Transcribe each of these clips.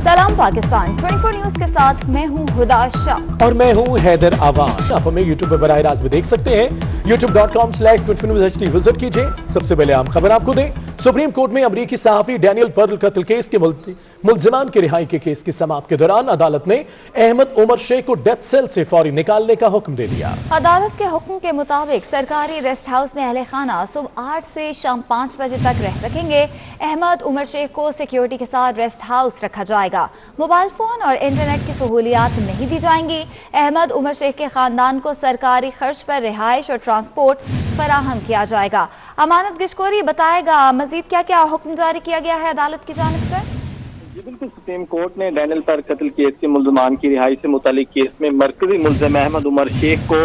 सलाम पाकिस्तान 24 न्यूज के साथ मैं हूं हुदा शाह और मैं हूं हैदर आवाज। आप हमें YouTube पर बराह रास्त में देख सकते हैं। youtube.com/24news विजिट कीजिए। सबसे पहले आम खबर आपको दें। सुप्रीम कोर्ट में अमरीकी सहाफी डैनियल पर्ल कत्ल केस के मुल्जिमान की रिहाई के केस की समाअत के दौरान अदालत ने अहमद उमर शेख को डेथ सेल से फौरी निकालने का हुक्म दे दिया। अदालत के हुक्म के मुताबिक सरकारी रेस्ट हाउस में अहले खाना सुबह 8 से शाम 5 बजे तक रह सकेंगे। अहमद उमर शेख को सिक्योरिटी के साथ रेस्ट हाउस रखा जाएगा। मोबाइल फोन और इंटरनेट की सहूलियात नहीं दी जाएंगी। अहमद उमर शेख के खानदान को सरकारी खर्च पर रिहाइश और ट्रांसपोर्ट फराहम किया जाएगा। अमानत गिशकोरी बताएगा मजीद क्या क्या हुक्म जारी किया गया है अदालत की जानिब से। जी बिल्कुल, सुप्रीम कोर्ट ने डैनियल पर्ल कत्ल केस के मुल्जिमान की रिहाई से मुतालिक केस में मरकजी मुल्जिम अहमद उमर शेख को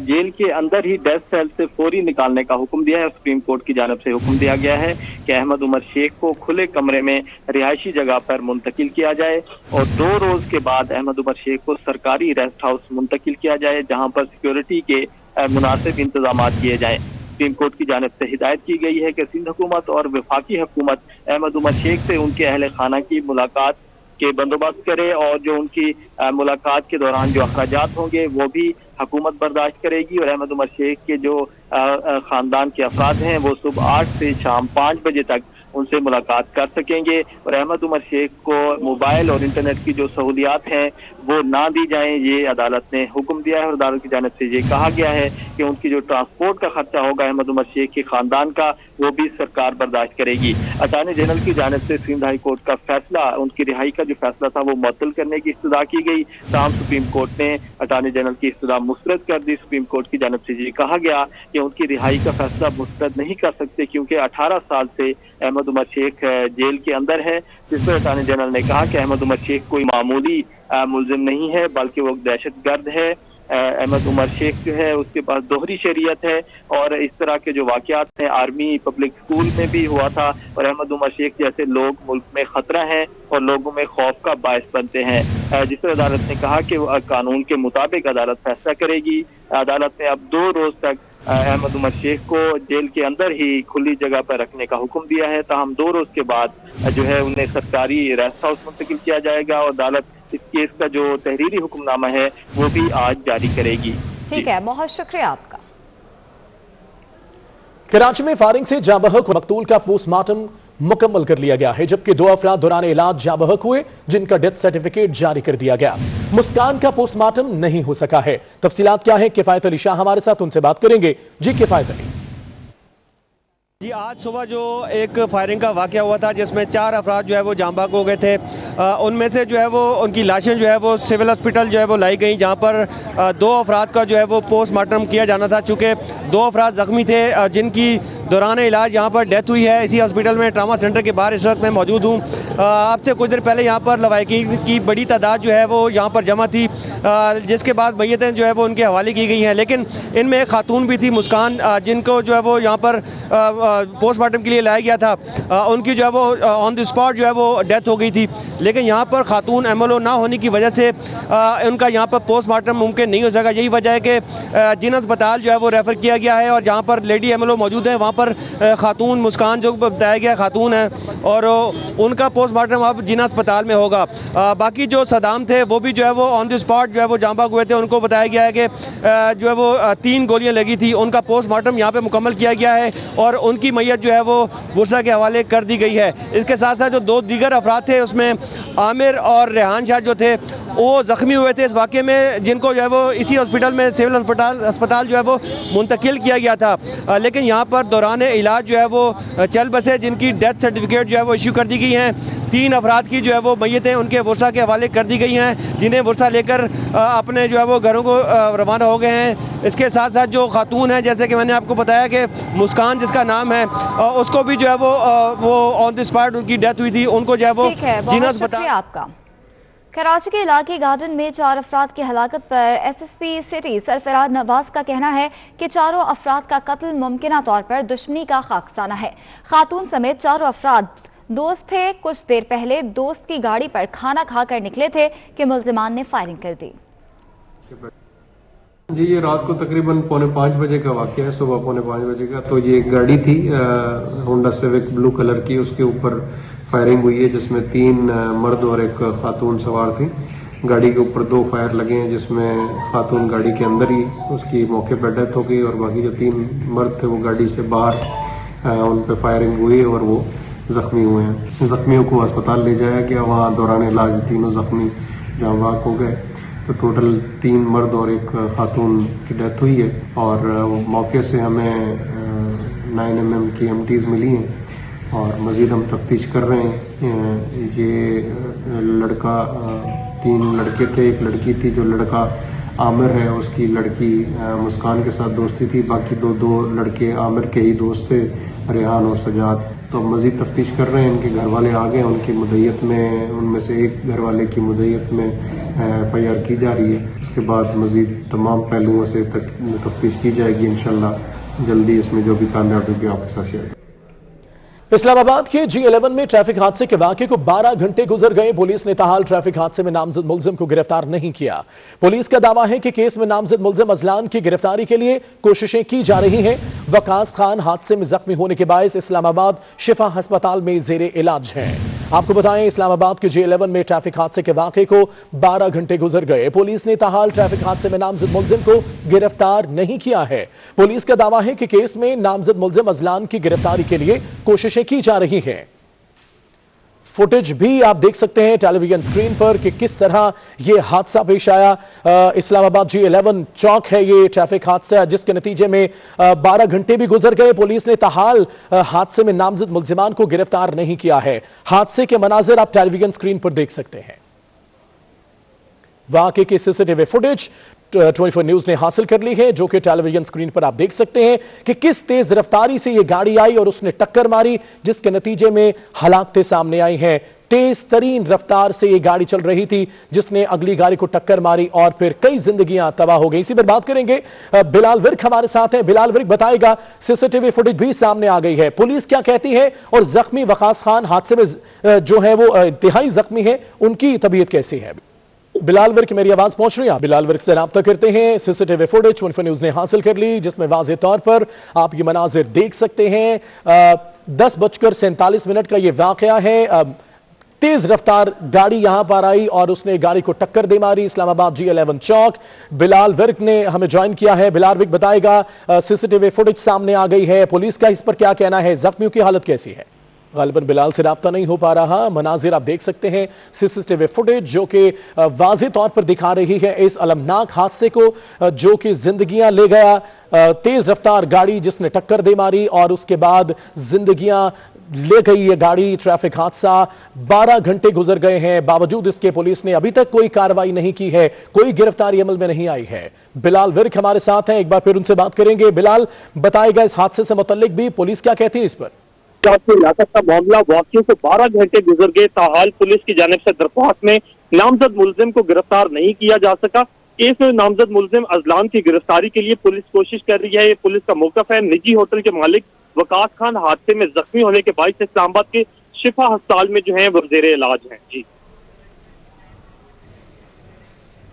जेल के अंदर ही डेथ सेल से फौरी निकालने का हुक्म दिया है। सुप्रीम कोर्ट की जानिब से हुक्म दिया गया है कि अहमद उमर शेख को खुले कमरे में रिहायशी जगह पर मुंतकिल किया जाए और 2 रोज के बाद अहमद उमर शेख को सरकारी रेस्ट हाउस मुंतकिल किया जाए, जहाँ पर सिक्योरिटी के मुनासिब इंतजाम किए जाए। सुप्रीम कोर्ट की जानिब से हिदायत की गई है कि सिंध हुकूमत और वफाकी हुकूमत अहमद उमर शेख से उनके अहले खाना की मुलाकात के बंदोबस्त करे और जो उनकी मुलाकात के दौरान जो अखराजात होंगे वो भी हुकूमत बर्दाश्त करेगी। और अहमद उमर शेख के जो खानदान के अफराद हैं वो सुबह 8 से शाम 5 बजे तक उनसे मुलाकात कर सकेंगे। और अहमद उमर शेख को मोबाइल और इंटरनेट की जो सहूलियात हैं वो ना दी जाएं, ये अदालत ने हुक्म दिया है। और अदालत की जानिब से ये कहा गया है कि उनकी जो ट्रांसपोर्ट का खर्चा होगा अहमद उमर शेख के खानदान का वो भी सरकार बर्दाश्त करेगी। अटॉर्नी जनरल की जानिब से सिंध हाई कोर्ट का फैसला, उनकी रिहाई का जो फैसला था वो मुअत्तल करने की इस्तदा की गई। तमाम सुप्रीम कोर्ट ने अटॉर्नी जनरल की इस्तदा मुस्तरद कर दी। सुप्रीम कोर्ट की जानिब से ये कहा गया कि उनकी रिहाई का फैसला मुस्तरद नहीं कर सकते क्योंकि 18 साल से अहमद उमर शेख जेल के अंदर है। जिस पर अटॉर्नी जनरल ने कहा कि अहमद उमर शेख कोई मामूली मुल्जिम नहीं है बल्कि वो दहशतगर्द है। अहमद उमर शेख जो है उसके पास दोहरी शरीयत है और इस तरह के जो वाक़यात हैं आर्मी पब्लिक स्कूल में भी हुआ था। और अहमद उमर शेख जैसे लोग मुल्क में खतरा हैं और लोगों में खौफ का बायस बनते हैं। जिस पर अदालत ने कहा कि कानून के मुताबिक अदालत फैसला करेगी। अदालत ने अब 2 रोज तक अहमद उमर शेख को जेल के अंदर ही खुली जगह पर रखने का हुक्म दिया है। ताहम 2 रोज के बाद जो है उन्हें सरकारी रेस्ट हाउस मुंतकिल किया जाएगा और अदालत इस केस का जो तहरीरी हुक्मनामा है वो भी आज जारी करेगी। ठीक है, बहुत शुक्रिया आपका। कराची में फायरिंग से जाँ बहक मकतूल का पोस्टमार्टम मुकम्मल कर लिया गया है, जबकि 2 अफराद दौरान इलाज जाँ बहक हुए जिनका डेथ सर्टिफिकेट जारी कर दिया गया। मुस्कान का पोस्टमार्टम नहीं हो सका है। तफसीलात क्या है, किफायत अली शाह हमारे साथ, उनसे बात करेंगे। जी किफायत अली। जी, आज सुबह जो एक फायरिंग का वाक़या हुआ था जिसमें 4 अफराद जो है वो जाँ बहक हो गए थे, उनमें से जो है वो उनकी लाशें जो है वो सिविल हॉस्पिटल जो है वो लाई गई, जहाँ पर 2 अफराद का जो है वो पोस्टमार्टम किया जाना था। चूँकि 2 अफराद ज़ख्मी थे जिनकी दौरान इलाज यहाँ पर डेथ हुई है। इसी हॉस्पिटल में ट्रामा सेंटर के बाहर इस वक्त मैं मौजूद हूँ। आपसे कुछ देर पहले यहाँ पर लवाहिकीन की बड़ी तादाद जो है वो यहाँ पर जमा थी, जिसके बाद मैयतें जो है वो उनके हवाले की गई हैं। लेकिन इनमें एक खातून भी थी मुस्कान, जिनको जो है वो यहाँ पर पोस्टमार्टम के लिए लाया गया था। उनकी जो है वो ऑन द स्पॉट जो है वो डेथ हो गई थी। लेकिन यहाँ पर खातून MLO ना होने की वजह से उनका यहाँ पर पोस्टमार्टम मुमकिन नहीं हो सका। यही वजह है कि जिन अस्पताल जो है वो रेफ़र किया गया है और जहाँ पर लेडी MLO मौजूद है वहाँ पर खातून मुस्कान जो बताया गया खातून है और उनका पोस्टमार्टम अब जिना अस्पताल में होगा। बाकी जो सदाम थे वो भी जो है वो ऑन द स्पॉट जो है वो जाँ बहक हुए थे। उनको बताया गया है कि जो है वो 3 गोलियां लगी थी। उनका पोस्टमार्टम यहाँ पे मुकम्मल किया गया है और उनकी मैयत जो है वो बुरसा के हवाले कर दी गई है। इसके साथ साथ जो 2 दीगर अफराद थे उसमें आमिर और रेहान शाह जो थे वो ज़ख्मी हुए थे इस वाक़े में, जिनको जो है वो इसी हॉस्पिटल में सिविल अस्पताल जो है वो मुंतकिल किया गया था। लेकिन यहाँ पर दौरान इलाज जो है वो चल बसे जिनकी डेथ सर्टिफिकेट जो है वो इशू कर दी गई हैं। 3 अफराद की जो है वो मैयतें उनके वर्षा के हवाले कर दी गई हैं, जिन्हें वर्षा लेकर अपने जो है वो घरों को रवाना हो गए हैं। इसके साथ साथ जो खातून है, जैसे कि मैंने आपको बताया कि मुस्कान जिसका नाम है, उसको भी जो है वो ऑन द स्पॉट उनकी डेथ हुई थी। उनको जो है वो जिन्ना अस्पताल। आपका कराची के इलाके गार्डन में 4 अफराद की हलाकत पर SSP सिटी सरफराज नवाज का कहना है कि 4 अफराद का कत्ल मुमकिना तौर पर दुश्मनी का खाकसाना है। खातून समेत 4 अफराद दोस्त थे। कुछ देर पहले दोस्त की गाड़ी पर खाना खाकर निकले थे कि मुल्जिमान ने फायरिंग कर दी। जी, ये रात को तकरीबन 4:45 बजे का वाक़या है, सुबह 4:45 बजे का। तो ये एक गाड़ी थी होंडा सिविक ब्लू कलर की, उसके ऊपर फायरिंग हुई है जिसमें 3 मर्द और एक खातून सवार थी। गाड़ी के ऊपर 2 फायर लगे हैं जिसमें खातून गाड़ी के अंदर ही उसकी मौके पर डेथ हो गई और बाकी जो 3 मर्द थे वो गाड़ी से बाहर उन पर फायरिंग हुई और वो ज़ख्मी हुए हैं। ज़ख्मियों को अस्पताल ले जाया गया, वहाँ दौरान इलाज तीनों ज़ख्मी जाँ बाहक हो गए। तो टोटल 3 मर्द और एक खातून की डेथ हुई है और मौके से हमें 9 mm की एमटीज़ मिली हैं और मज़ीद हम तफ्तीश कर रहे हैं। ये लड़का 3 लड़के थे, एक लड़की थी। जो लड़का आमिर है उसकी लड़की मुस्कान के साथ दोस्ती थी, बाकी दो लड़के आमिर के ही दोस्त थे, रेहान और सजाद। तो मज़ीद तफ्तीश कर रहे हैं। इनके घर वाले आ गए, उनकी मुद्दत में उनमें से एक घर वाले की मुद्दत में FIR की जा रही है। उसके बाद मज़ीद तमाम पहलुओं से तफ्तीश की जाएगी। इंशाल्लाह जल्दी इसमें जो भी कामयाबी होगी आपके साथ शेयर करेंगे। इस्लामाबाद के G11 में ट्रैफिक हादसे के वाक़े को 12 घंटे गुजर गए। पुलिस ने ताहाल ट्रैफिक हादसे में नामजद मुलजिम को गिरफ्तार नहीं किया। पुलिस का दावा है कि केस में नामजद मुलजिम अजलान की गिरफ्तारी के लिए कोशिशें की जा रही हैं। वकास खान हादसे में जख्मी होने के बायस इस्लामाबाद शिफा अस्पताल में जेरे इलाज हैं। आपको बताएं, इस्लामाबाद के G11 में ट्रैफिक हादसे के वाक़े को 12 घंटे गुजर गए। पुलिस ने ताहाल ट्रैफिक हादसे में नामजद मुलजिम को गिरफ्तार नहीं किया है। पुलिस का दावा है कि केस में नामजद मुलजिम अजलान की गिरफ्तारी के लिए कोशिशें की जा रही हैं। फुटेज भी आप देख सकते हैं टेलीविजन स्क्रीन पर कि किस तरह यह हादसा पेश आया। इस्लामाबाद G11 चौक है ये ट्रैफिक हादसा जिसके नतीजे में 12 घंटे भी गुजर गए। पुलिस ने ताहाल हादसे में नामजद मुलजिमान को गिरफ्तार नहीं किया है। हादसे के मनाजिर आप टेलीविजन स्क्रीन पर देख सकते हैं। वाक़े की CCTV फुटेज 24 न्यूज ने हासिल कर ली है, जो कि टेलीविजन स्क्रीन पर आप देख सकते हैं कि किस तेज रफ्तारी से यह गाड़ी आई और उसने टक्कर मारी, जिसके नतीजे में हालातें सामने आई हैं। तेज तरीन रफ्तार से यह गाड़ी चल रही थी जिसने अगली गाड़ी को टक्कर मारी और फिर कई जिंदगियां तबाह हो गई। इसी पर बात करेंगे, बिलाल विर्क हमारे साथ हैं। बिलाल विर्क बताएगा, CCTV फुटेज भी सामने आ गई है, पुलिस क्या कहती है और जख्मी वकास खान हादसे में जो है वो इंतहाई जख्मी है, उनकी तबीयत कैसी है? बिलाल विर्क, मेरी आवाज पहुंच रही है? बिलाल विर्क से राब्ता करते हैं। CCTV फुटेज 24 न्यूज ने हासिल कर ली जिसमें वाज़ेह तौर पर आप ये मनाजिर देख सकते हैं। 10:47 का ये वाकया है। तेज रफ्तार गाड़ी यहां पर आई और उसने गाड़ी को टक्कर दे मारी। इस्लामाबाद G11 चौक। बिलाल विर्क ने हमें ज्वाइन किया है। बिलाल विर्क बताएगा, CCTV फुटेज सामने आ गई है, पुलिस का इस पर क्या कहना है, जख्मियों की हालत कैसी है? गालिबन बिलाल से राब्ता नहीं हो पा रहा। मनाजिर आप देख सकते हैं CCTV फुटेज जो कि वाज़ेह तौर पर दिखा रही है इस अलमनाक हादसे को जो कि जिंदगियां ले गया। तेज रफ्तार गाड़ी जिसने टक्कर दे मारी और उसके बाद जिंदगियां ले गई ये गाड़ी। ट्रैफिक हादसा 12 घंटे गुजर गए हैं, बावजूद इसके पुलिस ने अभी तक कोई कार्रवाई नहीं की है, कोई गिरफ्तारी अमल में नहीं आई है। बिलाल विर्क हमारे साथ हैं, एक बार फिर उनसे बात करेंगे। बिलाल बताएगा, इस हादसे से मुतल्लिक भी पुलिस क्या कहती है इस पर? हिरासत का मामला वाक़ियों को 12 घंटे गुजर गए, ताहाल पुलिस की जानिब से दरख्वास्त में नामजद मुलजिम को गिरफ्तार नहीं किया जा सका। केस में नामजद मुलजिम अजलान की गिरफ्तारी के लिए पुलिस कोशिश कर रही है। ये पुलिस का मौक़िफ़ है। निजी होटल के मालिक वकास खान हादसे में जख्मी होने के बायस इस्लामाबाद के शिफा अस्पताल में जो है वो ज़ेरे इलाज हैं। जी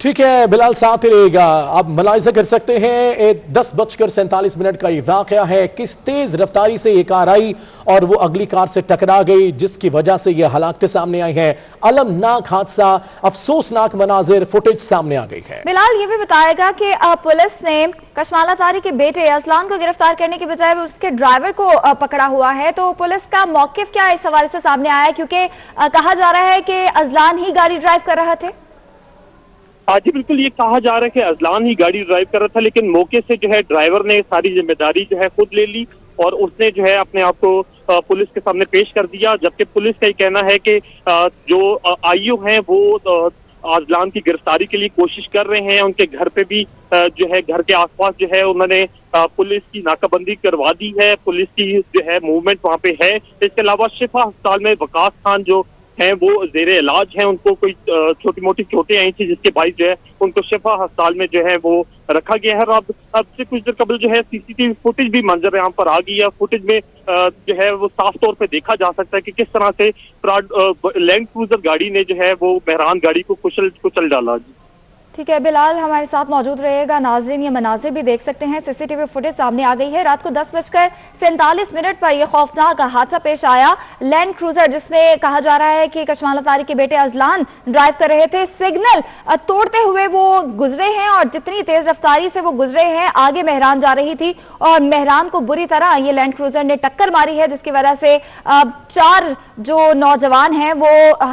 ठीक है बिलाल, साथ ही रहेगा। आप मुलाहिजा कर सकते हैं 10:47 का ये वाकया है। किस तेज रफ्तारी से ये कार आई और वो अगली कार से टकरा गई जिसकी वजह से ये हालातें सामने आई हैं। अलमनाक हादसा, अफसोसनाक मनाजिर, फुटेज सामने आ गई है। बिलाल ये भी बताएगा कि पुलिस ने कशमाला तारी के बेटे अजलान को गिरफ्तार करने के बजाय उसके ड्राइवर को पकड़ा हुआ है, तो पुलिस का मौकिफ क्या इस हवाले से सामने आया है? क्योंकि कहा जा रहा है कि अजलान ही गाड़ी ड्राइव कर रहे थे। जी बिल्कुल, ये कहा जा रहा है कि अजलान ही गाड़ी ड्राइव कर रहा था, लेकिन मौके से जो है ड्राइवर ने सारी जिम्मेदारी जो है खुद ले ली और उसने जो है अपने आप को पुलिस के सामने पेश कर दिया। जबकि पुलिस का ये कहना है कि जो IO हैं वो अजलान की गिरफ्तारी के लिए कोशिश कर रहे हैं। उनके घर पे भी जो है घर के आसपास जो है उन्होंने पुलिस की नाकाबंदी करवा दी है। पुलिस की जो है मूवमेंट वहाँ पे है। इसके अलावा शिफा अस्पताल में वकास खान जो हैं वो ज़ेरे इलाज हैं। उनको कोई छोटी मोटी चोटें आई थी जिसके बाइस जो है उनको शिफा अस्पताल में जो है वो रखा गया है। और अब से कुछ देर कबल जो है CCTV फुटेज भी मंजर यहाँ पर आ गई है। फुटेज में जो है वो साफ तौर पे देखा जा सकता है कि किस तरह से लैंड क्रूजर गाड़ी ने जो है वो बहरान गाड़ी को कुचल डाला। ٹھیک ہے بلال ہمارے ساتھ موجود رہے گا. ناظرین یہ مناظر بھی دیکھ سکتے ہیں, سی سی ٹی وی فوٹیج سامنے آ گئی ہے. رات کو 10:47 پر یہ خوفناک حادثہ پیش آیا. لینڈ کروزر جس میں کہا جا رہا ہے کہ کشمالہ طارق کے بیٹے ازلان ڈرائیو کر رہے تھے, سگنل توڑتے ہوئے وہ گزرے ہیں اور جتنی تیز رفتاری سے وہ گزرے ہیں آگے مہران جا رہی تھی اور مہران کو بری طرح یہ لینڈ کروزر نے ٹکر ماری ہے, جس کی وجہ سے 4 جو نوجوان ہیں وہ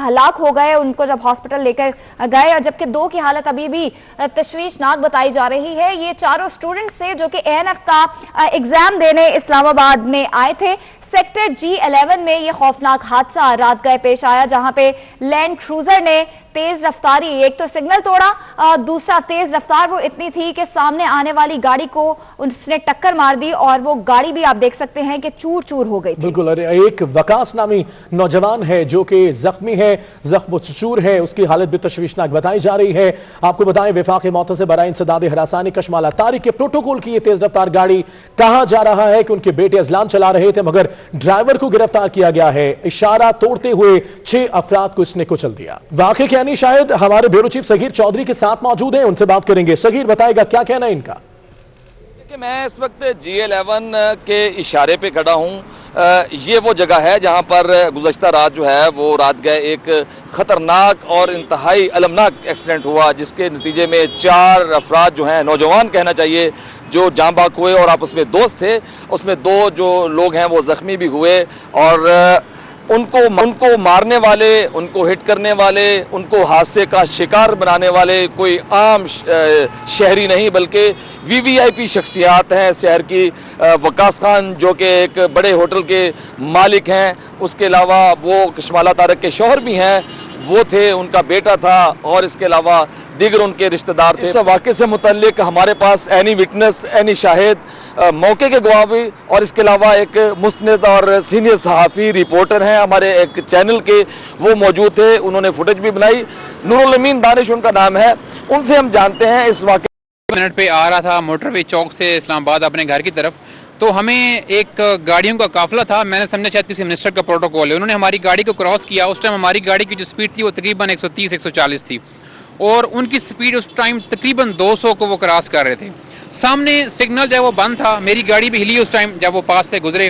ہلاک ہو گئے. ان کو جب ہاسپٹل لے کر گئے اور جبکہ 2 کی حالت ابھی بھی تشویشناک بتائی جا رہی ہے. یہ چاروں سٹوڈنٹس تھے جو کہ ANF کا ایگزام دینے اسلام آباد میں آئے تھے. سیکٹر G11 میں یہ خوفناک حادثہ رات گئے پیش آیا جہاں پہ لینڈ کروزر نے تیز رفتاری, ایک تو سگنل توڑا, دوسرا تیز رفتار وہ اتنی تھی کہ سامنے آنے والی گاڑی کو اس نے ٹکر مار دی اور وہ گاڑی بھی آپ دیکھ سکتے ہیں کہ چور چور ہو گئی تھی. بالکل. ایک وقاص نامی نوجوان ہے جو کہ زخمی ہے, زخم چور ہے, اس کی حالت بھی تشویشناک بتائی جا رہی ہے. آپ کو بتائیں وفاق معتصب برائے انسداد ہراسانی کشمالہ طارق کے پروٹوکول کی یہ تیز رفتار گاڑی کہاں جا رہا ہے کہ ان کے بیٹے ازلان چلا رہے تھے مگر ڈرائیور کو گرفتار کیا گیا ہے. اشارہ توڑتے ہوئے 6 افراد کو اس نے کچل دیا. واقعے کی یعنی شاید ہمارے بیورو چیف صغیر چودھری کے ساتھ موجود ہیں, ان سے بات کریں گے. صغیر بتائے گا کیا کہنا ہے ان کا؟ کہ میں اس وقت G11 کے اشارے پہ کھڑا ہوں. یہ وہ جگہ ہے جہاں پر گزشتہ رات جو ہے وہ رات گئے ایک خطرناک اور انتہائی المناک ایکسیڈنٹ ہوا جس کے نتیجے میں 4 افراد جو ہیں, نوجوان کہنا چاہیے, جو جاں باک ہوئے اور آپس میں دوست تھے. اس میں 2 جو لوگ ہیں وہ زخمی بھی ہوئے اور ان کو مارنے والے, ان کو ہٹ کرنے والے, ان کو حادثے کا شکار بنانے والے کوئی عام شہری نہیں بلکہ VVIP شخصیات ہیں شہر کی. وقاص خان جو کہ ایک بڑے ہوٹل کے مالک ہیں, اس کے علاوہ وہ کشمالہ طارق کے شوہر بھی ہیں, وہ تھے, ان کا بیٹا تھا اور اس کے علاوہ دیگر ان کے رشتہ دار تھے. اس واقعے سے متعلق ہمارے پاس اینی وٹنس, اینی شاہد, موقع کے گواہ بھی اور اس کے علاوہ ایک مستند اور سینئر صحافی رپورٹر ہیں ہمارے ایک چینل کے, وہ موجود تھے. انہوں نے فوٹیج بھی بنائی. نور الامین دانش ان کا نام ہے. ان سے ہم جانتے ہیں اس واقعے. منٹ پہ آ رہا تھا موٹر وے چوک سے اسلام آباد اپنے گھر کی طرف, تو ہمیں ایک گاڑیوں کا قافلہ تھا. میں نے سمجھا شاید کسی منسٹر کا پروٹوکول ہے. انہوں نے ہماری گاڑی کو کراس کیا. اس ٹائم ہماری گاڑی کی جو سپیڈ تھی وہ تقریباً 130-140 تھی اور ان کی سپیڈ اس ٹائم تقریباً 200 کو وہ کراس کر رہے تھے. سامنے سگنل جو ہے وہ بند تھا. میری گاڑی بھی ہلی اس ٹائم جب وہ پاس سے گزرے.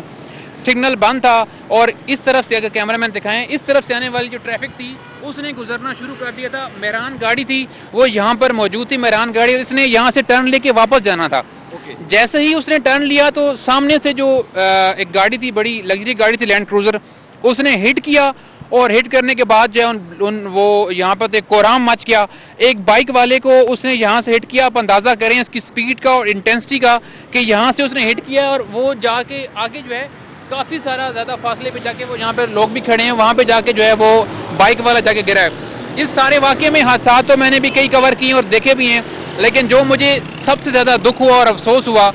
سگنل بند تھا اور اس طرف سے, اگر کیمرہ مین دکھائیں, اس طرف سے آنے والی جو ٹریفک تھی اس نے گزرنا شروع کر دیا تھا. مہران گاڑی تھی وہ یہاں پر موجود تھی, مہران گاڑی, اور اس نے یہاں سے ٹرن لے کے واپس جانا تھا. جیسے ہی اس نے ٹرن لیا تو سامنے سے جو ایک گاڑی تھی, بڑی لگژری گاڑی تھی لینڈ کروزر, اس نے ہٹ کیا اور ہٹ کرنے کے بعد جو ہے وہ یہاں پر ایک کورام مچ گیا. ایک بائک والے کو اس نے یہاں سے ہٹ کیا. آپ اندازہ کریں اس کی سپیڈ کا اور انٹینسٹی کا کہ یہاں سے اس نے ہٹ کیا اور وہ جا کے آگے جو ہے کافی سارا زیادہ فاصلے پہ جا کے, وہ جہاں پہ لوگ بھی کھڑے ہیں وہاں پہ جا کے جو ہے وہ بائک والا جا کے گرا ہے. اس سارے واقعے میں حادثات تو میں نے بھی کئی کور کیے اور دیکھے بھی ہیں, لیکن جو مجھے سب سے زیادہ دکھ ہوا اور افسوس ہوا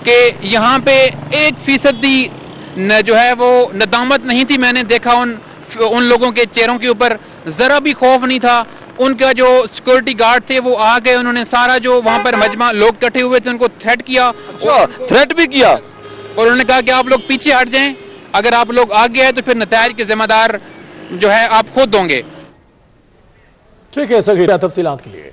کہ یہاں پہ 1% جو ہے وہ ندامت نہیں تھی. میں نے دیکھا ان لوگوں کے چہروں کے اوپر ذرا بھی خوف نہیں تھا. ان کا جو سیکورٹی گارڈ تھے وہ آ گئے, انہوں نے سارا جو وہاں پر مجمع لوگ اکٹھے ہوئے تھے ان کو تھریٹ کیا. تھریٹ بھی کیا اور انہوں نے کہا کہ آپ لوگ پیچھے ہٹ جائیں, اگر آپ لوگ آگے آئے تو پھر نتائج کے ذمہ دار جو ہے آپ خود ہوں گے. ٹھیک ہے صغیر, تفصیلات کے لیے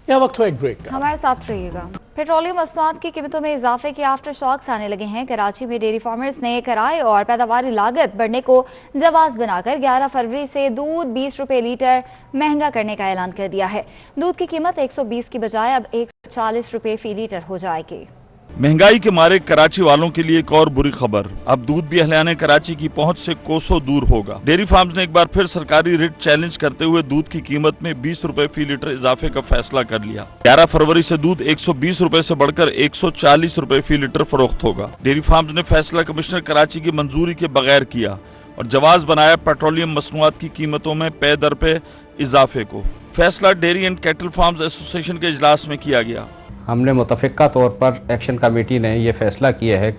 یہاں وقت ہو ایک بریک کا. ہمارے ساتھ رہیے گا. پیٹرولیم مصنوعات کی قیمتوں میں اضافے کے آفٹر شاکس آنے لگے ہیں. کراچی میں ڈیری فارمرز نے کرائے اور پیداواری لاگت بڑھنے کو جواز بنا کر 11 فروری سے دودھ 20 روپے لیٹر مہنگا کرنے کا اعلان کر دیا ہے. دودھ کی قیمت 120 کی بجائے اب 140 روپے فی لیٹر ہو جائے گی. مہنگائی کے مارے کراچی والوں کے لیے ایک اور بری خبر, اب دودھ بھی اہلیان کراچی کی پہنچ سے کوسوں دور ہوگا. ڈیری فارمز نے ایک بار پھر سرکاری ریٹ چیلنج کرتے ہوئے دودھ کی قیمت میں 20 روپے فی لیٹر اضافے کا فیصلہ کر لیا. 11 فروری سے دودھ 120 روپے سے بڑھ کر 140 روپے فی لیٹر فروخت ہوگا. ڈیری فارمز نے فیصلہ کمشنر کراچی کی منظوری کے بغیر کیا اور جواز بنایا پیٹرولیم مصنوعات کی قیمتوں میں پے در پہ اضافے کو. فیصلہ ڈیری اینڈ کیٹل فارمز ایسوسی ایشن کے اجلاس میں کیا گیا. ہم نے متفقہ طور پر ایکشن کمیٹی نے یہ فیصلہ کیا ہے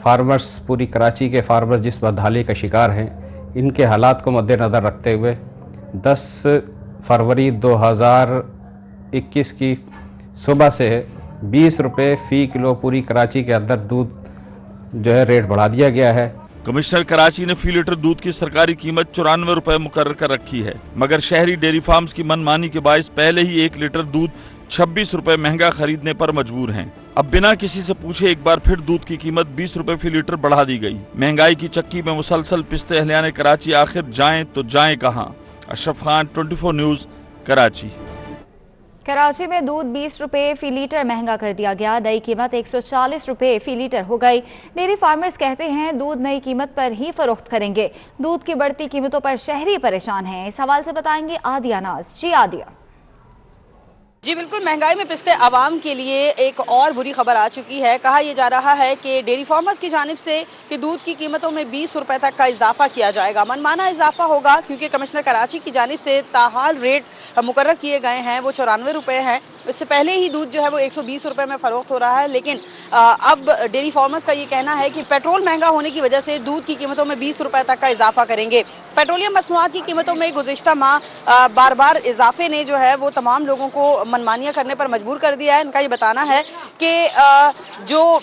فارمرز, پوری کراچی کے فارمرز جس بدحالی کا شکار ہیں, ان کے حالات کو مد نظر رکھتے ہوئے 10 فروری 2021 کی صبح سے 20 روپے فی کلو پوری کراچی کے اندر دودھ جو ہے ریٹ بڑھا دیا گیا ہے. कमिश्नर कराची ने फी लीटर दूध की सरकारी कीमत 94 रुपए मुकर्रर कर रखी है, मगर शहरी डेयरी फार्म्स की मनमानी के बायस पहले ही 1 लीटर दूध 26 रुपए महंगा खरीदने पर मजबूर हैं। अब बिना किसी से पूछे एक बार फिर दूध की कीमत 20 रुपए फी लीटर बढ़ा दी गई। महंगाई की चक्की में मुसलसल पिसते अहलियाने कराची आखिर जाएं तो जाएं कहां? अशरफ खान, 24 न्यूज, कराची। कराची में दूध 20 रुपए फी लीटर महंगा कर दिया गया। नई कीमत 140 रुपए फी लीटर हो गई। डेयरी फार्मर्स कहते हैं दूध नई कीमत पर ही फरोख्त करेंगे। दूध की बढ़ती कीमतों पर शहरी परेशान हैं। इस हवाले से बताएंगे आदिया नाज। जी आदिया। जी बिल्कुल, महंगाई में पिसते आवाम के लिए एक और बुरी खबर आ चुकी है। कहा यह जा रहा है कि डेयरी फार्मर्स की जानिब से कि दूध की कीमतों में 20 रुपए तक का इजाफा किया जाएगा। मनमाना इजाफा होगा क्योंकि कमिश्नर कराची की जानिब से ताहाल रेट मुकर्रर किए गए हैं, वो 94 रुपए हैं। इससे पहले ही दूध जो है वो 120 रुपए में फरोख्त हो रहा है, लेकिन अब डेयरी फार्मर्स का ये कहना है कि पेट्रोल महंगा होने की वजह से दूध की कीमतों में 20 रुपए तक का इजाफा करेंगे। पेट्रोलियम मसनूआत की कीमतों में गुज़िश्ता माह बार बार इजाफे ने जो है वो तमाम लोगों को मनमानियाँ करने पर मजबूर कर दिया है। इनका ये बताना है कि जो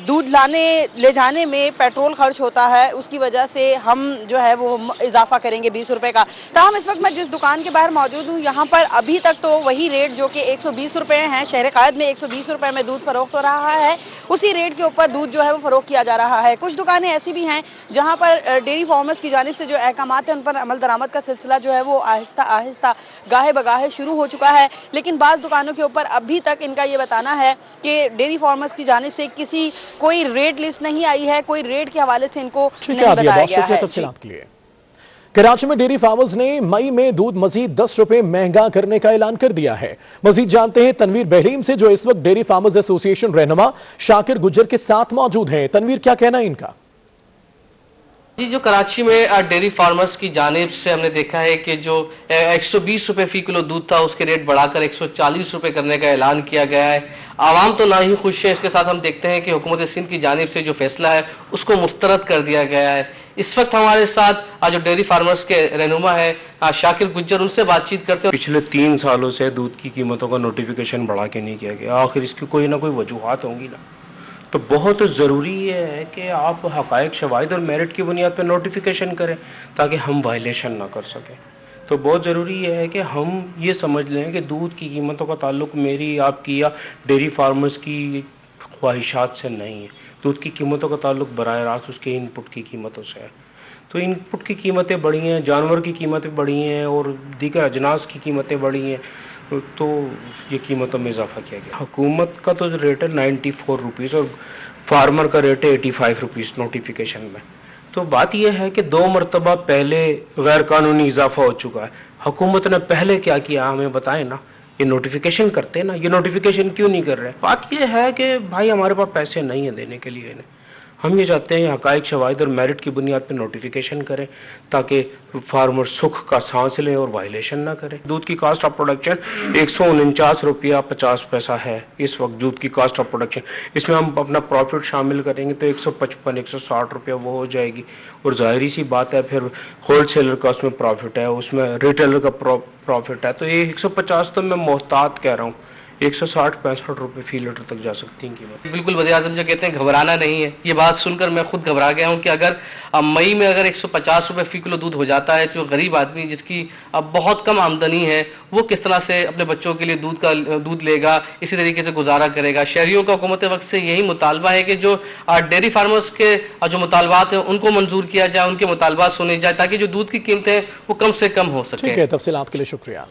दूध ले जाने में पेट्रोल खर्च होता है उसकी वजह से हम जो है वो इजाफा करेंगे 20 रुपए का। ताहम इस वक्त मैं जिस दुकान के बाहर मौजूद हूँ यहाँ पर अभी तक तो वही रेट जो कि 120 रुपए हैं, शहर कायद में 120 रुपए में दूध फरोख्त हो रहा है, उसी रेट के ऊपर दूध जो है वो फरोख्त किया जा रहा है। कुछ दुकानें ऐसी भी हैं जहाँ पर डेयरी फार्मर्स की जानिब से जो अहकामात हैं उन पर अमल दरामद का सिलसिला जो है वो आहिस्ता आहिस्ता गाहे बगाहे शुरू हो चुका है, लेकिन बाज़ दुकानों के ऊपर अभी तक इनका ये बताना है कि डेयरी फार्मर्स की जानिब से कोई रेट लिस्ट नहीं आई है, कोई रेट के हवाले से इनको नहीं बताया गया है। कराची में डेयरी फार्मर्स ने मई में दूध मजीद 10 रुपए महंगा करने का ऐलान कर दिया है। मजीद जानते हैं तनवीर बहलीम से, जो इस वक्त डेयरी फार्मर्स एसोसिएशन रहनुमा शाकिर गुज्जर के साथ मौजूद हैं। तनवीर, क्या कहना है इनका? जी, जो कराची में डेयरी फार्मर्स की जानिब से हमने देखा है कि जो 120 रुपए फी किलो दूध था उसके रेट बढ़ाकर 140 रुपए करने का ऐलान किया गया है। आवाम तो ना ही खुश है, इसके साथ हम देखते हैं कि हुकूमत सिंध की जानिब से जो फैसला है उसको मुस्तरद कर दिया गया है। इस वक्त हमारे साथ जो डेयरी फार्मर्स के रहनुमा है शाकिर गुज्जर, उनसे बातचीत करते हैं। पिछले 3 सालों से दूध की कीमतों का नोटिफिकेशन बढ़ा के नहीं किया गया, आखिर इसकी कोई ना कोई वजूहात होंगी ना, तो बहुत ज़रूरी है कि आप हक़ाइक़, शवाहिद और मेरिट की बुनियाद पर नोटिफिकेशन करें ताकि हम वायलेशन ना कर सकें। तो बहुत ज़रूरी है कि हम ये समझ लें कि दूध की कीमतों का ताल्लुक़ मेरी, आपकी या डेयरी फार्मर्स की ख्वाहिशात से नहीं है। दूध की कीमतों का ताल्लुक़ बराह रास्त उसके इनपुट की कीमतों से है। तो इनपुट की कीमतें बढ़ी हैं, जानवर की कीमतें बढ़ी हैं और दीगर अजनास की कीमतें बढ़ी हैं, तो ये कीमतों में इजाफा किया गया। हुकूमत का तो रेट है 94 रुपीज़ और फार्मर का रेट है 85 रुपीज़ नोटिफिकेशन में। तो बात यह है कि 2 मरतबा पहले गैर कानूनी इजाफा हो चुका है। हुकूमत ने पहले क्या किया हमें बताएं ना, ये नोटिफिकेशन करते ना, ये नोटिफिकेशन क्यों नहीं कर रहे? बात यह है कि भाई हमारे पास पैसे नहीं है देने के लिए इन्हें। हम ये चाहते हैं हक़ाइक़, शवाहिद और मेरिट की बुनियाद पर नोटिफिकेशन करें ताकि फार्मर सुख का सांस लें और वायलेशन ना करें। दूध की कास्ट ऑफ प्रोडक्शन 149 रुपया 50 पैसा है इस वक्त दूध की कास्ट ऑफ प्रोडक्शन। इसमें हम अपना प्रॉफिट शामिल करेंगे तो 155-160 रुपया वो हो जाएगी, और ज़ाहिरी सी बात है फिर होलसेलर का उसमें प्रॉफिट है, उसमें रिटेलर का प्रॉफिट है। तो ये 150 तो मैं मोहतात कह रहा हूँ, 160-65 रुपये फी लीटर तक जा सकती हैं कीमत। बिल्कुल, वज़ीर आज़म जो कहते हैं घबराना नहीं है, ये बात सुनकर मैं खुद घबरा गया हूँ कि अगर मई में अगर 150 रुपये फ़ी किलो दूध हो जाता है, जो गरीब आदमी जिसकी अब बहुत कम आमदनी है वो किस तरह से अपने बच्चों के लिए दूध लेगा, इसी तरीके से गुजारा करेगा। शहरियों का हुकूमत वक्त से यही मुतालबा है कि जो डेयरी फार्मर्स के जो मुतालबात हैं उनको मंजूर किया जाए, उनके मुतालबात सुने जाए ताकि जो दूध की कीमतें वो कम से कम हो सके। ठीक है, तफसीलात के लिए शुक्रिया।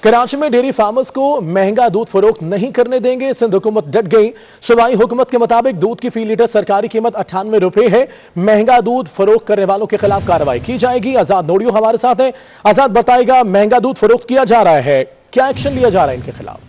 कराची में डेयरी फार्मर्स को महंगा दूध फरोख्त नहीं करने देंगे, सिंध हुकूमत डट गई। सूबाई हुकूमत के मुताबिक दूध की फी लीटर सरकारी कीमत 98 रुपए है। महंगा दूध फरोख्त करने वालों के खिलाफ कार्रवाई की जाएगी। आजाद नोडियो हमारे साथ है। आजाद, बताएगा, महंगा दूध फरोख्त किया जा रहा है, क्या एक्शन लिया जा रहा है इनके खिलाफ?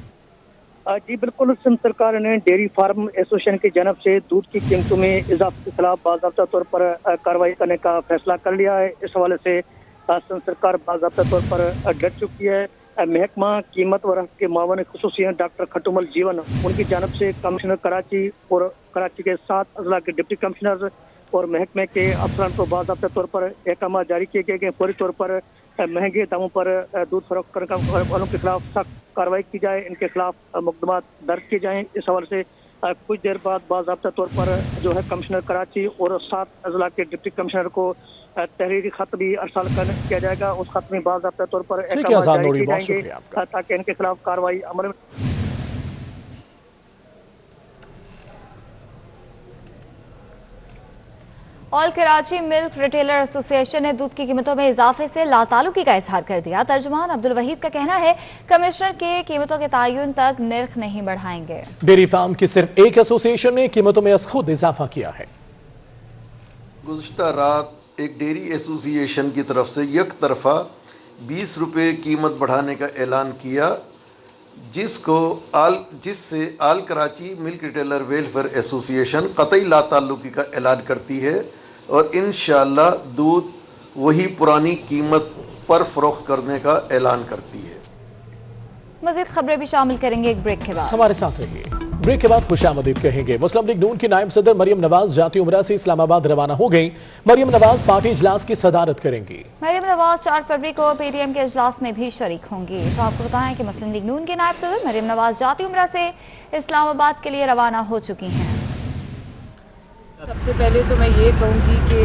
जी बिल्कुल, सिंध सरकार ने डेयरी फार्म एसोसिएशन की जानब से दूध की कीमतों में इजाफे के खिलाफ बाज़ाब्ता तौर पर कार्रवाई करने का फैसला कर लिया है। इस हवाले से सिंध सरकार बाज़ाब्ता तौर पर डट चुकी है। महकमा कीमत व के मावन खुसूसी डॉक्टर खटुमल जीवन, उनकी जानब से कमिश्नर कराची और कराची के 7 अजला के डिप्टी कमिश्नर और महकमे के अफसरान को बाज़ाब्ता तौर पर अहकाम जारी किए गए। फौरी तौर पर महंगे दामों पर दूध फरोख्त करने वालों के खिलाफ सख्त कार्रवाई की जाए, इनके खिलाफ मुकदमा दर्ज किए जाएँ। इस हवाले से कुछ देर बाद बाज़ाब्ता तौर पर जो है कमिश्नर कराची और 7 अजला के डिप्टी कमिश्नर को तहरीरी खत भी अरसाल किया जाएगा। उस खत में बाज़ाब्ता तौर पर अहकाम जारी किए जाएंगे ताकि इनके खिलाफ कार्रवाई अमल में। All Karachi milk retailer association ने दूध की कीमतों में इजाफे से लाताल्लुकी का इजहार कर दिया। तर्जुमान अब्दुल वहीद का कहना है कमिश्नर के कीमतों के तयन तक निर्ख नहीं बढ़ाएंगे। डेयरी फार्म की सिर्फ एक एसोसिएशन ने कीमतों में खुद इजाफा किया है। गुज़श्ता रात एक डेयरी एसोसिएशन की तरफ से एक तरफा 20 रुपये कीमत बढ़ाने का ऐलान किया, जिससे all Karachi milk retailer welfare association कतई लाताल्लुकी का ऐलान करती है और इंशाअल्लाह दूध वही पुरानी कीमत पर फरोख्त करने का ऐलान करती है। मज़ीद खबरें भी शामिल करेंगे एक ब्रेक के बाद। हमारे साथ रहिए। ब्रेक के बाद खुशामदीद कहेंगे। मुस्लिम लीग नून की नायब सदर मरियम नवाज जाती उमरा से इस्लामाबाद रवाना हो गई। मरियम नवाज पार्टी इजलास की सदारत करेंगी। मरियम नवाज 4 फरवरी को पीडीएम के इजलास में भी शरीक होंगी। तो आपको बताएं कि मुस्लिम लीग नून के नायब सदर मरियम नवाज जाती उमरा से इस्लामाबाद के लिए रवाना हो चुकी हैं। सबसे पहले तो मैं ये कहूँगी कि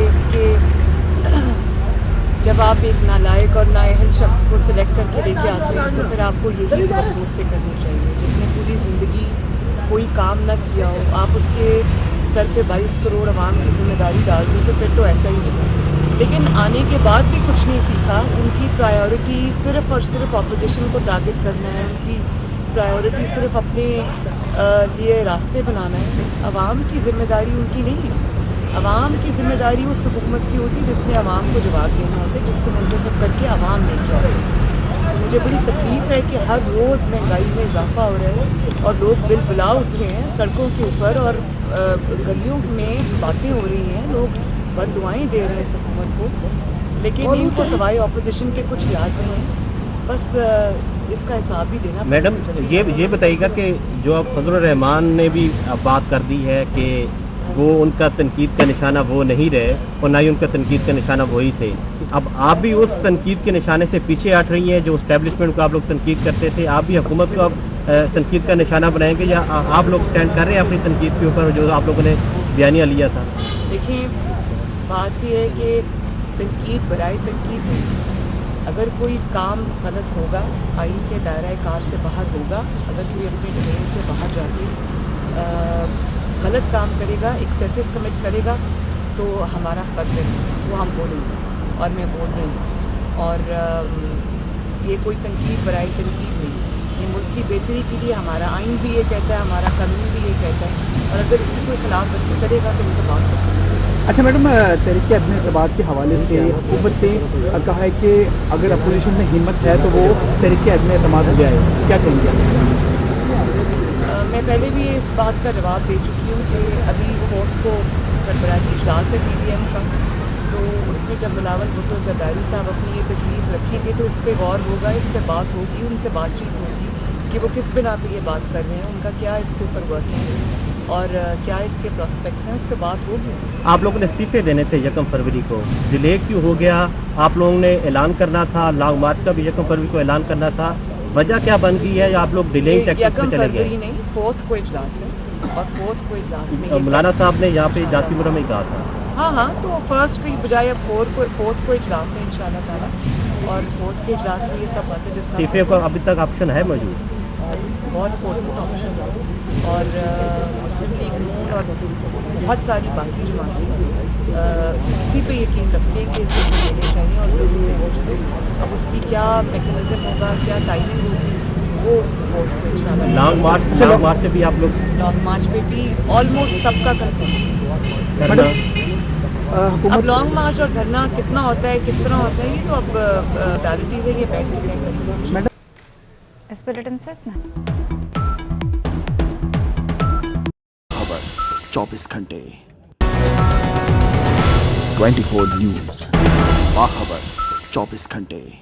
जब आप एक नालायक और नाअहल शख्स को सिलेक्ट करके लेके आते हैं तो फिर आपको यही तवज्जो से करनी चाहिए, जिसने पूरी ज़िंदगी कोई काम ना किया हो, आप उसके सर पे 22 करोड़ अवाम की जिम्मेदारी डाल दी तो फिर तो ऐसा ही होगा। लेकिन आने के बाद भी कुछ नहीं सीखा। उनकी प्रायोरिटी सिर्फ़ और सिर्फ अपोजिशन को टारगेट करना है, उनकी प्रायोरिटी सिर्फ अपने लिए रास्ते बनाना है। अवाम की जिम्मेदारी उनकी नहीं है। अवाम की जिम्मेदारी उस हुकूमत की होती है जिसने अवाम को जवाब देना होता है, जिसको मुंतखब करके अवाम नहीं किया होता। तो मुझे बड़ी तकलीफ़ है कि हर रोज़ महंगाई में इजाफा हो रहा है और लोग बिलबिला उठे हैं सड़कों के ऊपर और गलियों में बातें हो रही हैं, लोग बददुआएं दे रहे हैं इस हुकूमत को, लेकिन इनको सवाए अपोजिशन के कुछ याद नहीं है। बस इसका हिसाब भी देना। मैडम ये बताइएगा कि जो अब फजलुर रहमान ने भी बात कर दी है कि वो उनका तनकीद का निशाना वो नहीं रहे और ना ही उनका तनकीद का निशाना वही थे, अब आप भी उस तनकीद के निशाने से पीछे हट रही हैं जो इस्टेब्लिशमेंट को आप लोग तनकीद करते थे, आप भी हुकूमत को अब तनकीद का निशाना बनाएंगे या आप लोग स्टैंड कर रहे हैं अपनी तनकीद के ऊपर जो आप लोगों ने बयानिया लिया था? देखिए, बात यह है कि तनकीद बराए तनकीद नहीं। अगर कोई काम गलत होगा, आईन के दायरा कार से बाहर होगा, अगर कोई अपने डोमेन से बाहर जाके गलत काम करेगा, एक्सेसेस कमिट करेगा, तो हमारा फ़र्ज़ है वो हम बोलेंगे और मैं बोल रही हूँ। और ये कोई तनकीद बराए तनकीद नहीं, ये मुल्क की बेहतरी के लिए हमारा आइन भी ये कहता है, हमारा कानून भी ये कहता है, और अगर इसकी कोई खिलाफ वर्जी करेगा तो उसको बात को सुनेंगे। अच्छा मैडम, तहरीक अदम एतमाद के हवाले से हुकूमत ने कहा है कि अगर अपोजिशन में हिम्मत है तो वो तहरीक अदम एतमाद हो जाए, क्या कहेंगे? मैं पहले भी इस बात का जवाब दे चुकी हूँ कि अभी 4 को सरबराही इजलास है पीडीएम का, तो उसमें जब बिलावल भुट्टो जरदारी साहब अपनी ये तजवीज़ रखेंगे तो इस पर गौर होगा, इस पर बात होगी, उनसे बातचीत होगी कि वो किस बिना पे ये बात कर रहे हैं, उनका क्या इसके ऊपर वर्किंग है और क्या इसके प्रॉस्पेक्ट्स हैं, उस पर बात होगी। आप लोगों ने इस्तीफे देने थे 1 फरवरी को, डिले क्यों हो गया? आप लोगों ने ऐलान करना था, लॉन्ग मार्च का भी 1 फरवरी को ऐलान करना था, वजह क्या बन गई है? आप लोग डिले टैक्टिक्स पे चले गए? नहीं, 4 को इजलास है और 4 को इजलास में मौलाना साहब ने यहाँ पे जाती मुरा में कहा था। हाँ, तो फर्स्ट की बजाय अब 4 को इजलास है इंशाल्लाह ताला, और 4 के इजलास में ये सब बातें डिस्कस। इस्तीफे का अभी तक ऑप्शन है मौजूद? बहुत फोर्ट ऑप्शन है और मुस्लिम लीग नून और बहुत सारी बाकी जमातें इसी पे यकीन रखते हैं कि इसे लेने चाहिए और ज़रूर लेने चाहिए। अब उसकी क्या मैकेनिज्म होगा, क्या टाइमिंग होगी, वो लॉन्ग मार्च से भी आप लोग लॉन्ग मार्च पे भी ऑलमोस्ट सबका कंसर्न। अब लॉन्ग मार्च और धरना कितना होता है, किस तरह होता है, ये तो अब रियलिटीज़ है, ये बैठ के तय करेंगे। इस बुलेटिन से इतना। खबर 24 घंटे 24 न्यूज़, बाखबर 24 घंटे।